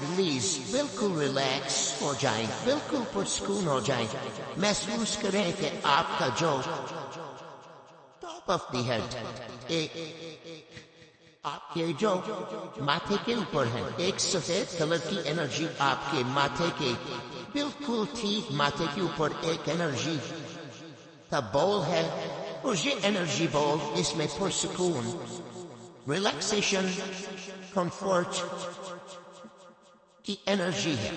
Release, بالکل relax ہو جائیں، بالکل پرسکون ہو جائیں. محسوس کریں کہ آپ کا جو ٹاپ آف دی ہیڈ، آپ کے جو ماتھے کے اوپر ہے، ایک سفید کلر کی انرجی آپ کے ماتھے کے بالکل ٹھیک ماتھے کے اوپر ایک انرجی کا بول ہے، اور یہ انرجی بول اس میں پرسکون، ریلیکسیشن، کمفرٹ کی انرجی ہے،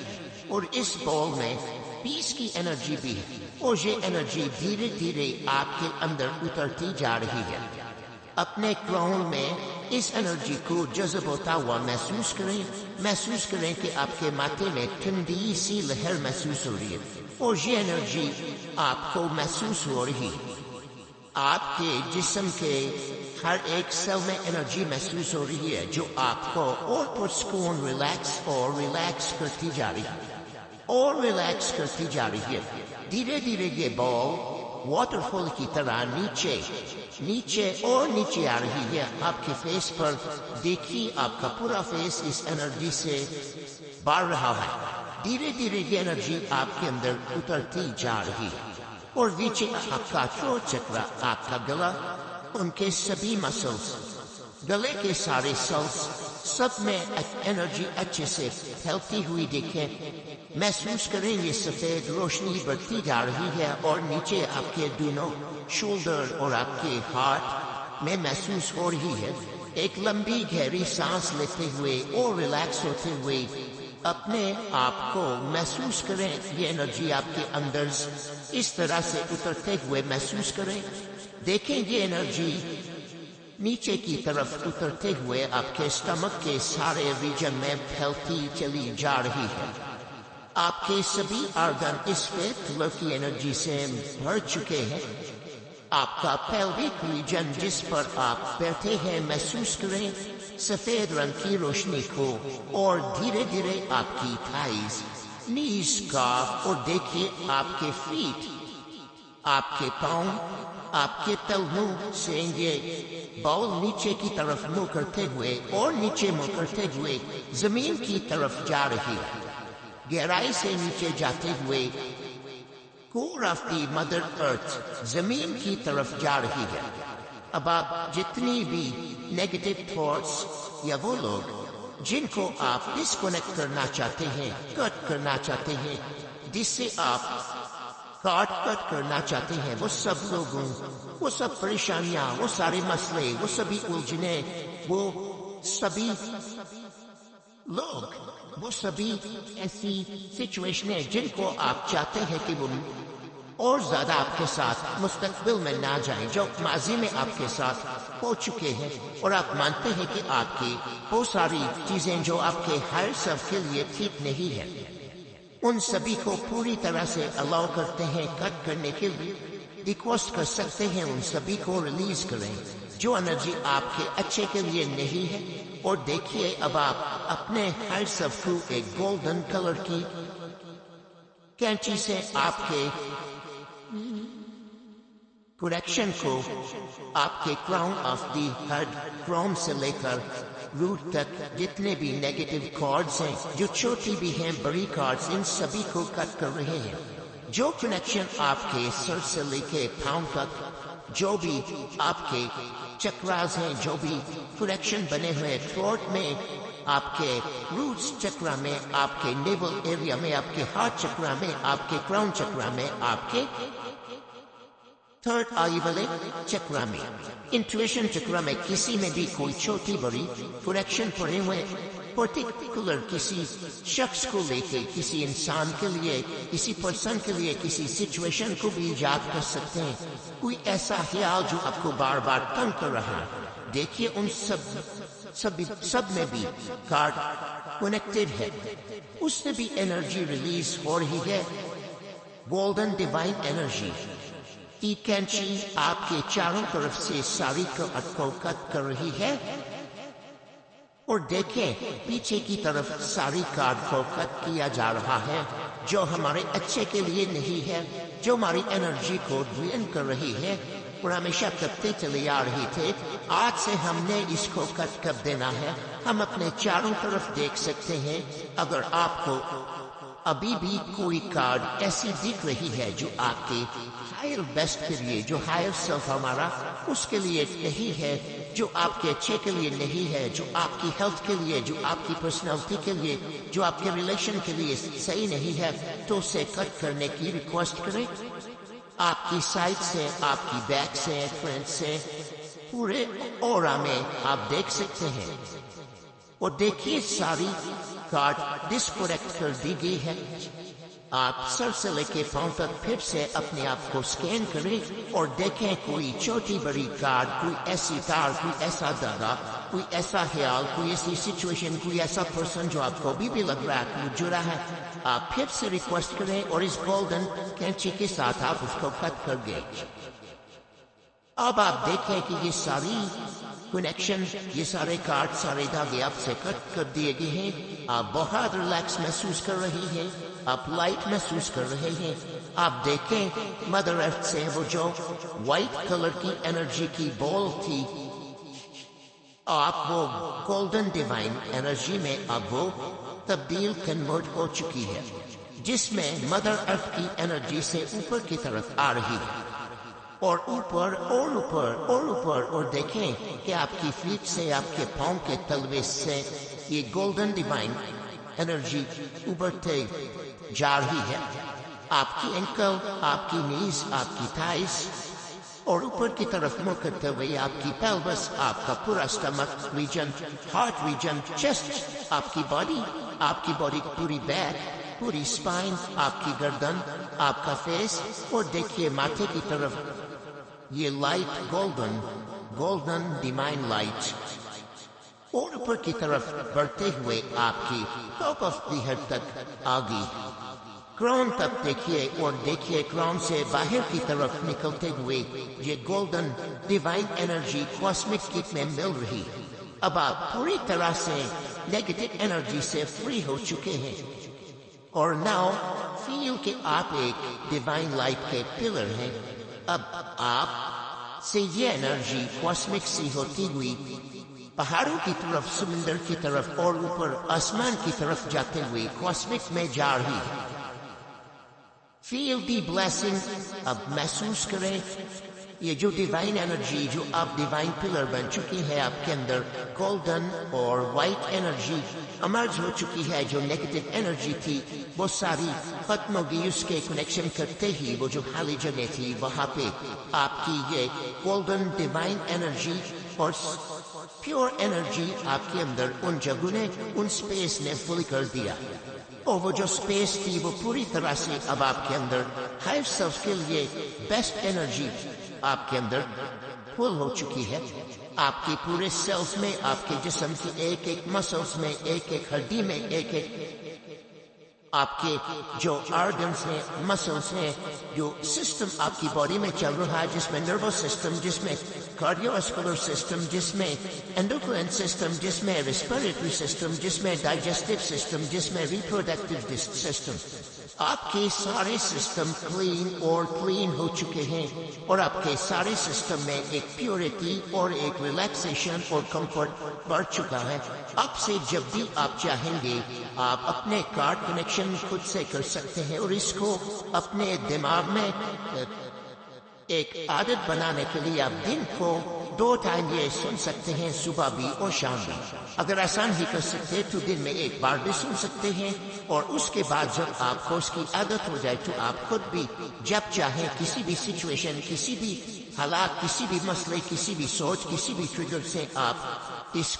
اور اس بول میں پیس کی انرجی بھی ہے، اور یہ انرجی دھیرے دھیرے آپ کے اندر اترتی جا رہی ہے. اپنے کراؤن میں اس انرجی کو جذب ہوتا ہوا محسوس کریں. محسوس کریں کہ آپ کے ماتھے میں ٹھنڈی سی لہر محسوس ہو رہی ہے، اور یہ انرجی آپ کو محسوس ہو رہی ہے. آپ کے جسم کے ہر ایک سیل میں انرجی محسوس ہو رہی ہے جو آپ کو اور پرسکون، ریلیکس کرتی جا رہی ہے، اور ریلیکس کرتی جا رہی ہے. دھیرے دھیرے یہ بال واٹر فال کی طرح نیچے اور نیچے آ رہی ہے. آپ کے فیس پر دیکھیے، آپ کا پورا فیس اس انرجی سے بڑھ رہا ہے. دھیرے دھیرے یہ انرجی آپ کے اندر اترتی جا رہی ہے، اور نیچے آپ کا تھروٹ چکرا، آپ کا گلا، ان کے سبھی مسلس، گلے کے سارے سیلس، سب میں انرجی اچھے سے پھیلتی ہوئی دیکھیں. محسوس کریں یہ سفید روشنی بڑھتی جا رہی ہے، اور نیچے آپ کے دونوں شولڈر اور آپ کے ہارٹ میں محسوس ہو رہی ہے. ایک لمبی گہری سانس لیتے ہوئے اور ریلیکس ہوتے ہوئے اپنے آپ کو محسوس کریں. یہ انرجی آپ کے اندر اس طرح سے اترتے ہوئے محسوس کریں. دیکھیں یہ انرجی نیچے کی طرف اترتے ہوئے آپ کے اسٹمک کے سارے ریجن میں پھیلتی چلی جا رہی ہے. آپ کے سبھی آرگن اس فیت کلر کی انرجی سے بھر چکے ہیں. آپ کا پیلوک ریجن جس پر آپ بیٹھے ہیں، محسوس کریں سفید رنگ کی روشنی کو، اور دھیرے دھیرے آپ کی تھائز، نیز، کاف، اور دیکھیے آپ کے فیٹ، آپ کے پاؤں، آپ کے تلووں سے یہ باؤل نیچے کی طرف منہ کرتے ہوئے اور نیچے منہ کرتے ہوئے زمین کی طرف جا رہی ہے. گہرائی سے نیچے جاتے ہوئے کور آف دی مدر ارتھ، زمین کی طرف جا رہی ہے. اب آپ جتنی بھی نیگیٹو تھاٹس یا وہ لوگ جن کو آپ ڈسکنیکٹ کرنا چاہتے ہیں، کٹ کرنا چاہتے ہیں، جس سے آپ کٹ کرنا چاہتے ہیں، وہ سب لوگوں، وہ سب پریشانیاں، وہ سارے مسئلے، وہ سبھی الجھنیں، وہ سبھی لوگ، وہ سبھی ایسی سچویشنیں جن کو آپ چاہتے ہیں کہ وہ اور زیادہ آپ کے ساتھ مستقبل میں نہ جائیں، جو ماضی میں آپ کے ساتھ ہو چکے ہیں، اور آپ مانتے ہیں کہ آپ کی وہ ساری چیزیں جو آپ کے ہائر سیلف کے لیے ٹھیک نہیں ہے، ان سبھی کو پوری طرح سے الاؤ کرتے ہیں کٹ کرنے کے لیے. ریکویسٹ کر سکتے ہیں ان سبھی کو ریلیز کریں جو انرجی آپ کے اچھے کے لیے نہیں ہے. اور دیکھیے اب آپ اپنے ہائر سیلف کو ایک گولڈن کلر کی کینچی سے آپ کے کریکشن کو آپ کے crown of the head, crown سے لے کر روٹ تک جتنے بھی نیگیٹو کارڈز ہیں، جو چھوٹی بھی ہیں بڑی کارڈز، ان سبھی کو کٹ کر رہے ہیں. جو کنیکشن آپ کے سر سے لے کے پاؤں تک، جو بھی آپ کے چکراز ہیں، جو بھی کنیکشن بنے ہوئے تھروٹ میں، آپ کے روٹس چکرا میں، آپ کے نیول ایریا میں، آپ کے ہارٹ چکرا میں، آپ کے کراؤن چکرا میں، آپ کے تھرڈ آئی والے چکرا میں، انٹویشن چکرا میں، کسی میں بھی کوئی چھوٹی بڑی کنیکشن پڑے ہوئے، پرٹیکولر کسی شخص کو لے کے، کسی انسان کے لیے، کسی پرسن کے لیے، کسی سچویشن کو بھی یاد کر سکتے ہیں. کوئی ایسا خیال جو آپ کو بار بار تنگ کر رہا ہے، دیکھیے ان سب میں بھی کارڈ کنیکٹڈ ہے، اس سے بھی انرجی ریلیز ہو رہی ہے. گولڈن ڈیوائن انرجی کی کینچی آپ کے چاروں طرف سے ساری کٹ کو کٹ کر رہی ہے، اور دیکھیں پیچھے کی طرف ساری کارڈ کو کٹ کیا جا رہا ہے جو ہمارے اچھے کے لیے نہیں ہے، جو ہماری انرجی کو ڈرین کر رہی ہے. اور ہمیشہ کرتے چلے آ رہے تھے، آج سے ہم نے اس کو کٹ کر دینا ہے۔ ہم اپنے چاروں طرف دیکھ سکتے ہیں، اگر آپ کو ابھی بھی کوئی کارڈ ایسی دکھ رہی ہے جو آپ کے ہائر بیسٹ کے لیے، جو ہائر سیلف ہمارا اس کے لیے نہیں ہے، جو آپ کے اچھے کے لیے نہیں ہے، جو آپ کی ہیلتھ کے لیے، جو آپ کی پرسنالٹی کے لیے، جو آپ کے ریلیشن کے لیے صحیح نہیں ہے، تو اسے کٹ کرنے کی ریکویسٹ کریں۔ آپ کی سائڈ سے، آپ کی بیک سے، فرنٹ سے، پورے اورا میں آپ دیکھ سکتے ہیں، اور دیکھیے ساری کارڈ ڈسکنیکٹ کر دی گئی ہے۔ آپ سر سے لے کے پاؤں تک پھر سے اپنے آپ کو سکین کریں اور دیکھیں کوئی چھوٹی بڑی کارڈ، کوئی ایسی تار، کوئی ایسا دھاگا، کوئی ایسا خیال، کوئی ایسی سچویشن، کوئی ایسا پرسن جو آپ کو ابھی بھی لگ رہا ہے کہ وہ جڑا ہے۔ آپ پھر سے ریکویسٹ کریں اور اس گولڈن کینچی کے ساتھ آپ اس کو کٹ کر دیں۔ اب آپ دیکھیں کہ یہ ساری کنیکشن، یہ سارے کارڈ، سارے دھاگے آپ سے کٹ کر دیے گئے ہیں۔ آپ بہت ریلیکس محسوس کر رہے ہیں، آپ لائٹ محسوس کر رہے ہیں۔ آپ دیکھیں مدر ارتھ سے وہ جو وائٹ کلر کی انرجی کی بال تھی، آپ وہ گولڈن ڈیوائن انرجی میں اب وہ تبدیل کنورٹ ہو چکی ہے، جس میں مدر ارتھ کی انرجی سے اوپر کی طرف آ رہی ہے، اور اوپر اور اوپر اور اوپر، اور دیکھیں کہ آپ کی فیٹ سے، آپ کے پاؤں کے تلوے سے یہ گولڈن ڈیوائن انرجی ابھرتے جا رہی ہے۔ آپ کی اینکل، آپ کی نیز، آپ کی تھائز، اور اوپر کی طرف منہ کرتے ہوئے آپ کی پیلوس، آپ کا پورا stomach region, heart region, chest, آپ کی باڈی پوری بیک، پوری اسپائن، آپ کی گردن، آپ کا فیس، اور دیکھیے ماتھے کی طرف یہ لائٹ گولڈن ڈیوائن لائٹ، اور اوپر کی طرف بڑھتے ہوئے آپ کی ٹاپ آف دی ہیڈ تک آگی، کراؤن تک دیکھیے، اور دیکھیے کراؤن سے باہر کی طرف نکلتے ہوئے یہ گولڈن ڈیوائن انرجی کاسمک کٹ میں مل رہی۔ اب آپ پوری طرح سے نیگیٹو انرجی سے فری ہو چکے ہیں، اور ناؤ فیل کہ آپ ایک ڈیوائن لائٹ کے پلر ہیں۔ اب آپ سے یہ انرجی کاسمک سی ہوتی ہوئی پہاڑوں کی طرف، سمندر کی طرف، اور اوپر آسمان کی طرف جاتے ہوئے کاسمک میں جا رہی ہے۔ فیل دی بلیسنگ، اب محسوس کریں یہ جو ڈیوائن انرجی، جو آپ ڈیوائن پلر بن چکی ہے، آپ کے اندر گولڈن اور وائٹ انرجی امرج ہو چکی ہے۔ جو نیگیٹو انرجی تھی وہ ساری ختم ہو گئی، اس کے کنیکشن کرتے ہی وہ جو خالی جگہ تھی وہاں پہ آپ کی یہ گولڈن ڈیوائن انرجی اور پیور انرجی آپ کے اندر ان جگہوں نے، ان سپیس نے فل کر دیا، اور وہ جو سپیس تھی وہ پوری طرح سے اب آپ کے اندر ہائر سیلف کے لیے بیسٹ انرجی آپ کے اندر فل ہو چکی ہے۔ آپ کے پورے سیلف میں، آپ کے جسم کی ایک ایک مسلز میں، ایک ایک ہڈی میں، ایک ایک آپ کے جو آرگنز ہیں، مسلز ہیں، جو سسٹم آپ کی باڈی میں چل رہا ہے، جس میں نروس سسٹم، جس میں کارڈیو واسکولر سسٹم، جس میں اینڈوکرائن سسٹم، جس میں ریسپیریٹری سسٹم، جس میں ڈائجسٹو سسٹم، جس میں ریپروڈکٹیو سسٹم، آپ کے سارے سسٹم کلین ہو چکے ہیں، اور آپ کے سارے سسٹم میں ایک پیورٹی اور ایک ریلیکسیشن اور کمفرٹ بڑھ چکا ہے۔ اب سے جب بھی آپ چاہیں گے آپ اپنے کارڈ کنیکشن خود سے کر سکتے ہیں، اور اس کو اپنے دماغ میں ایک عادت بنانے کے لیے آپ دن کو 2 ٹائم یہ سن سکتے ہیں، صبح بھی اور شام بھی۔ اگر آسان ہی کر سکتے تو دن میں 1 بار بھی سن سکتے ہیں، اور اس کے بعد جب آپ کو اس کی عادت ہو جائے تو آپ خود بھی جب چاہیں کسی بھی سچویشن، کسی بھی حالات، کسی بھی مسئلے، کسی بھی سوچ، کسی بھی ٹریگر سے آپ اس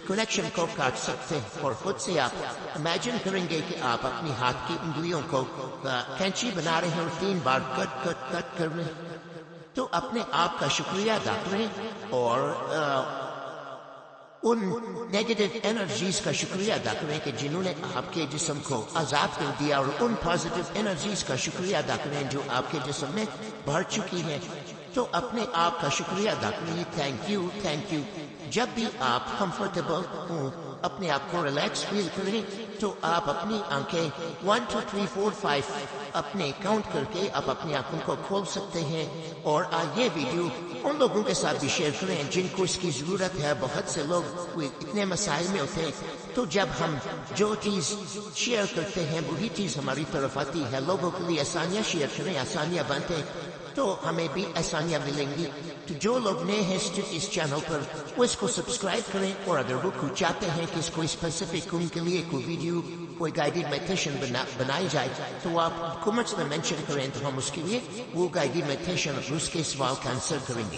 کنیکشن کو کاٹ سکتے ہیں، اور خود سے آپ امیجن کریں گے کہ آپ اپنی ہاتھ کی انگلیوں کو کینچی بنا رہے ہیں اور 3 بار کٹ کر رہے ہیں۔ تو اپنے آپ کا شکریہ ادا کریں، اور ان نیگیٹو انرجیز کا شکریہ ادا کریں کہ جنہوں نے آپ کے جسم کو آزاد کر دیا، اور ان پازیٹیو انرجیز کا شکریہ ادا کریں جو آپ کے جسم میں بھر چکی ہے۔ تو اپنے آپ کا شکریہ ادا کریں، تھینک یو۔ جب بھی آپ کمفرٹیبل ہوں، اپنے آپ کو ریلیکس فیل کریں تو آپ اپنی آنکھیں 1 2 3 4 5 اپنے کاؤنٹ کر کے آپ اپنی آنکھوں کو کھول سکتے ہیں. اور یہ ویڈیو ان لوگوں کے ساتھ بھی شیئر کریں جن کو اس کی ضرورت ہے. بہت سے لوگ اتنے مسائل میں ہوتے ہیں, تو جب ہم جو چیز شیئر کرتے ہیں وہی چیز ہماری طرف آتی ہے. لوگوں کے لیے آسانیاں شیئر کریں, آسانیاں بنتے تو ہمیں بھی آسانیاں ملیں گی. تو جو لوگ نئے ہیں اس چینل پر وہ اس کو سبسکرائب کریں, اور اگر وہ چاہتے ہیں کہ اس کو اسپیسیفک ان کے لیے کوئی ویڈیو کوئی گائیڈڈ میڈیٹیشن بنائی جائے تو آپ کمنٹس میں مینشن کریں, تو ہم اس کے لیے وہ گائیڈڈ میڈیٹیشن اور اس کے سوال کا آنسر کریں گے.